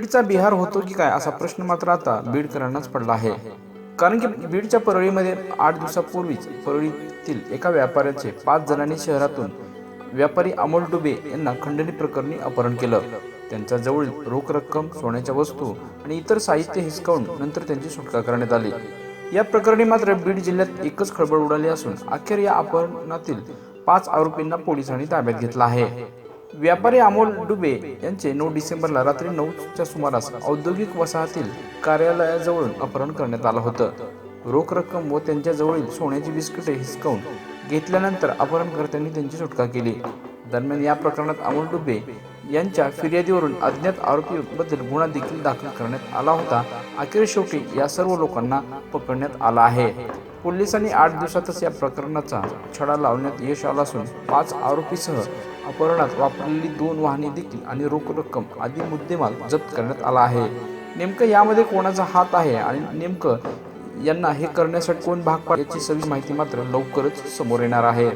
बीडचा बिहार होतो की काय असा प्रश्न मात्र आता बीडकरांनाच पडला आहे। कारण की बीडच्या परळीमध्ये 8 दिवसापूर्वीच परळीतील एका व्यापाऱ्याचे 5 जणांनी शहरातून व्यापारी अमोल डुबे यांना खंडणी प्रकरणी अपहरण केलं। त्यांच्या जवळ रोख रक्कम, सोन्याच्या वस्तू आणि इतर साहित्य हिसकावून नंतर त्यांची सुटका करण्यात आली। या प्रकरणी मात्र बीड जिल्ह्यात एकच खळबळ उडाली असून अखेर या अपहरणातील 5 आरोपींना पोलिसांनी ताब्यात घेतलं आहे। व्यापारी अमोल डुबे यांचे 9 डिसेंबरला रात्री 9च्या सुमारास औद्योगिक वसाहतील कार्यालयाजवळून अपहरण करण्यात आलं होतं। रोख रक्कम व त्यांच्याजवळील सोन्याची बिस्किटे हिसकावून घेतल्यानंतर अपहरणकर्त्यांनी त्यांची सुटका केली। दरम्यान या प्रकरणात अमोल डुबे यांच्या फिर्यादीवरून अज्ञात आरोपीबद्दल गुन्हा देखील दाखल करण्यात आला होता। अखेर शेवटी या सर्व लोकांना पकडण्यात आलं आहे। पोलिसांनी 8 दिवसातच या प्रकरणाचा छडा लावण्यात यश आलं असून 5 आरोपीसह अपहरणात वापरलेली 2 वाहने देखील आणि रोख रक्कम आदी मुद्देमाल जप्त करण्यात आला आहे। नेमकं यामध्ये कोणाचा हात आहे आणि नेमकं यांना हे करण्यासाठी कोण भाग पाडले याची सविस्तर माहिती मात्र लवकरच समोर येणार आहे।